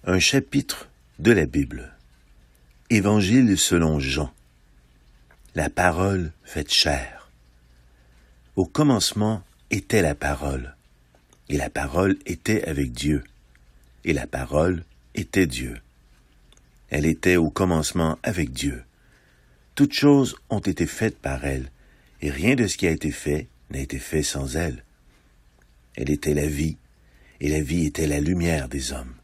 Un chapitre de la Bible. Évangile selon Jean. La parole faite chair. Au commencement était la parole, et la parole était avec Dieu, et la parole était Dieu. Elle était au commencement avec Dieu. Toutes choses ont été faites par elle, et rien de ce qui a été fait n'a été fait sans elle. Elle était la vie, et la vie était la lumière des hommes.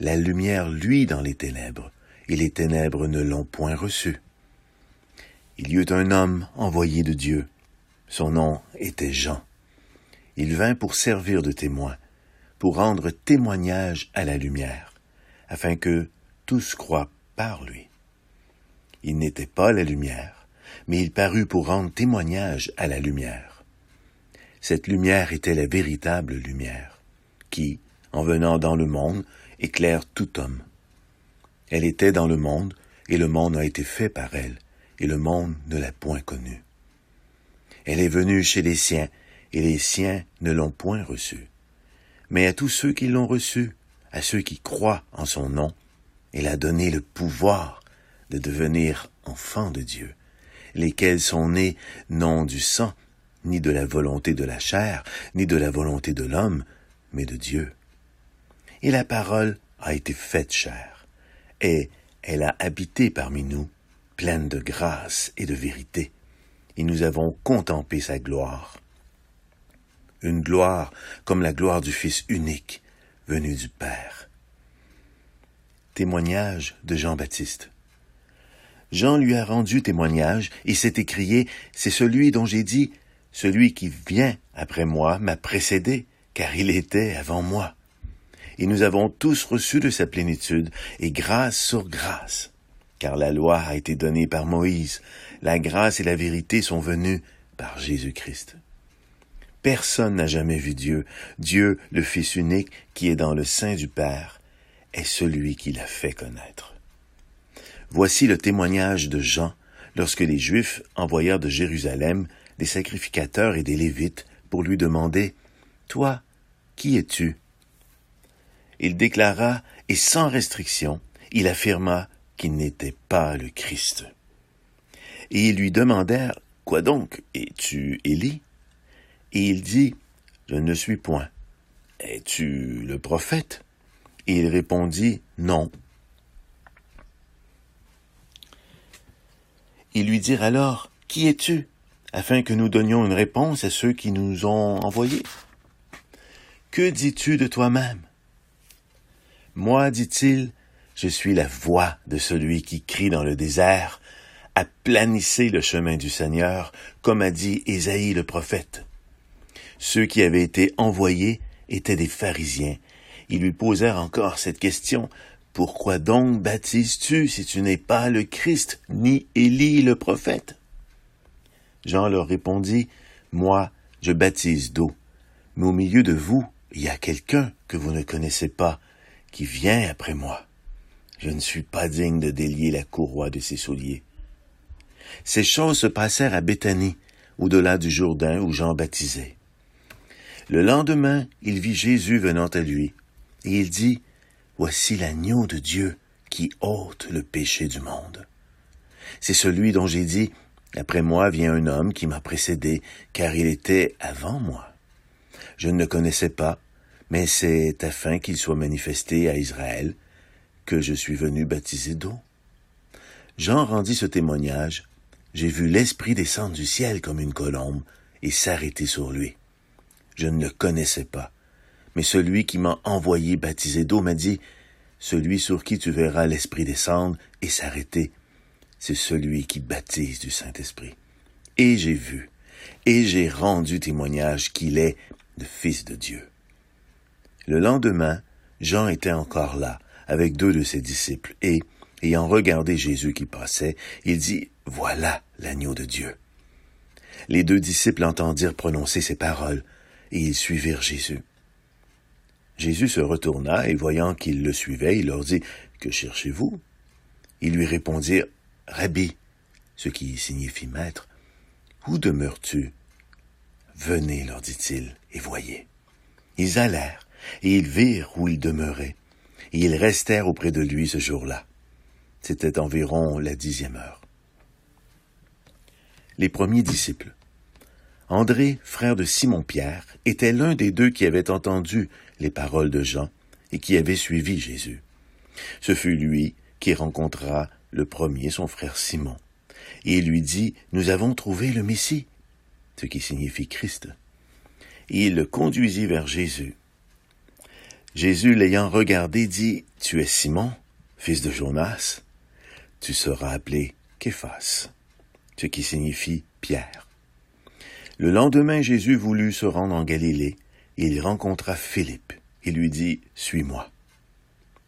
La lumière luit dans les ténèbres, et les ténèbres ne l'ont point reçue. Il y eut un homme envoyé de Dieu. Son nom était Jean. Il vint pour servir de témoin, pour rendre témoignage à la lumière, afin que tous croient par lui. Il n'était pas la lumière, mais il parut pour rendre témoignage à la lumière. Cette lumière était la véritable lumière, qui, en venant dans le monde, éclaire tout homme. Elle était dans le monde, et le monde a été fait par elle, et le monde ne l'a point connue. Elle est venue chez les siens, et les siens ne l'ont point reçue. Mais à tous ceux qui l'ont reçue, à ceux qui croient en son nom, elle a donné le pouvoir de devenir enfants de Dieu, lesquels sont nés non du sang, ni de la volonté de la chair, ni de la volonté de l'homme, mais de Dieu. Et la parole a été faite chair, et elle a habité parmi nous, pleine de grâce et de vérité, et nous avons contemplé sa gloire. Une gloire comme la gloire du Fils unique, venu du Père. Témoignage de Jean-Baptiste. Jean lui a rendu témoignage et s'est écrié, « C'est celui dont j'ai dit, celui qui vient après moi m'a précédé, car il était avant moi. » Et nous avons tous reçu de sa plénitude, et grâce sur grâce. Car la loi a été donnée par Moïse, la grâce et la vérité sont venues par Jésus-Christ. Personne n'a jamais vu Dieu. Dieu, le Fils unique, qui est dans le sein du Père, est celui qui l'a fait connaître. Voici le témoignage de Jean, lorsque les Juifs envoyèrent de Jérusalem des sacrificateurs et des Lévites pour lui demander « Toi, qui es-tu » Il déclara, et sans restriction, il affirma qu'il n'était pas le Christ. Et ils lui demandèrent, « Quoi donc, es-tu Élie » Et il dit, « Je ne le suis point. »« Es-tu le prophète » Et il répondit, « Non. » Ils lui dirent alors, « Qui es-tu » afin que nous donnions une réponse à ceux qui nous ont envoyés. « Que dis-tu de toi-même » Moi, dit-il, je suis la voix de celui qui crie dans le désert, « Aplanissez le chemin du Seigneur », comme a dit Ésaïe le prophète. Ceux qui avaient été envoyés étaient des pharisiens. Ils lui posèrent encore cette question, « Pourquoi donc baptises-tu si tu n'es pas le Christ, ni Élie le prophète ?» Jean leur répondit, « Moi, je baptise d'eau, mais au milieu de vous, il y a quelqu'un que vous ne connaissez pas, qui vient après moi. Je ne suis pas digne de délier la courroie de ses souliers. » Ces choses se passèrent à Béthanie, au-delà du Jourdain où Jean baptisait. Le lendemain, il vit Jésus venant à lui, et il dit, « Voici l'agneau de Dieu qui ôte le péché du monde. » C'est celui dont j'ai dit, « Après moi vient un homme qui m'a précédé, car il était avant moi. » Je ne le connaissais pas, mais c'est afin qu'il soit manifesté à Israël que je suis venu baptiser d'eau. Jean rendit ce témoignage. J'ai vu l'Esprit descendre du ciel comme une colombe et s'arrêter sur lui. Je ne le connaissais pas, mais celui qui m'a envoyé baptiser d'eau m'a dit, « Celui sur qui tu verras l'Esprit descendre et s'arrêter, c'est celui qui baptise du Saint-Esprit. » Et j'ai vu, et j'ai rendu témoignage qu'il est le Fils de Dieu. Le lendemain, Jean était encore là, avec 2 de ses disciples, et, ayant regardé Jésus qui passait, il dit, « Voilà l'agneau de Dieu. » Les 2 disciples entendirent prononcer ces paroles, et ils suivirent Jésus. Jésus se retourna, et voyant qu'ils le suivaient, il leur dit, « Que cherchez-vous » Ils lui répondirent, « Rabbi » ce qui signifie « Maître », « Où demeures-tu » ? « Venez, leur dit-il, et voyez. » Ils allèrent, et ils virent où il demeurait, et ils restèrent auprès de lui ce jour-là. C'était environ la 10e heure. Les premiers disciples. André, frère de Simon-Pierre, était l'un des deux qui avaient entendu les paroles de Jean et qui avait suivi Jésus. Ce fut lui qui rencontra le premier son frère Simon, et il lui dit « Nous avons trouvé le Messie », ce qui signifie Christ. Et il le conduisit vers Jésus. Jésus, l'ayant regardé, dit « Tu es Simon, fils de Jonas, tu seras appelé Képhas », ce qui signifie Pierre. Le lendemain, Jésus voulut se rendre en Galilée, et il rencontra Philippe. Il lui dit « Suis-moi ».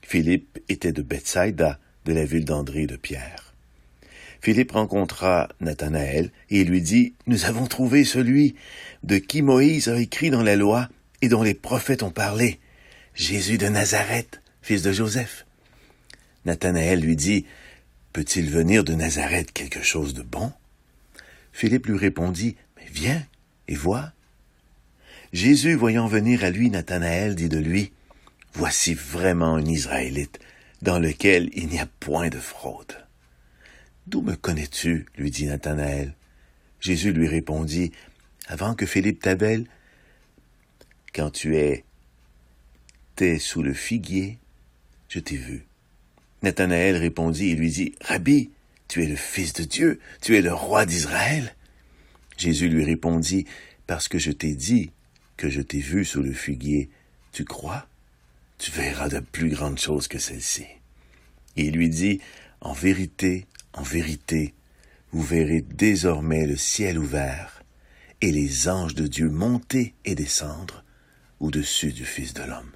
Philippe était de Bethsaïda, de la ville d'André et de Pierre. Philippe rencontra Nathanaël, et il lui dit « Nous avons trouvé celui de qui Moïse a écrit dans la loi et dont les prophètes ont parlé, Jésus de Nazareth, fils de Joseph. » Nathanaël lui dit « Peut-il venir de Nazareth quelque chose de bon ?» Philippe lui répondit « Mais viens et vois. » Jésus, voyant venir à lui Nathanaël, dit de lui « Voici vraiment un Israélite, dans lequel il n'y a point de fraude. » « D'où me connais-tu » lui dit Nathanaël. Jésus lui répondit « Avant que Philippe t'appelle, quand tu étais sous le figuier, je t'ai vu. » Nathanaël répondit et lui dit « Rabbi, tu es le Fils de Dieu, tu es le roi d'Israël. » Jésus lui répondit « Parce que je t'ai dit que je t'ai vu sous le figuier, tu crois? Tu verras de plus grandes choses que celles-ci. » Et il lui dit « En vérité, vous verrez désormais le ciel ouvert et les anges de Dieu monter et descendre au-dessus du Fils de l'homme. »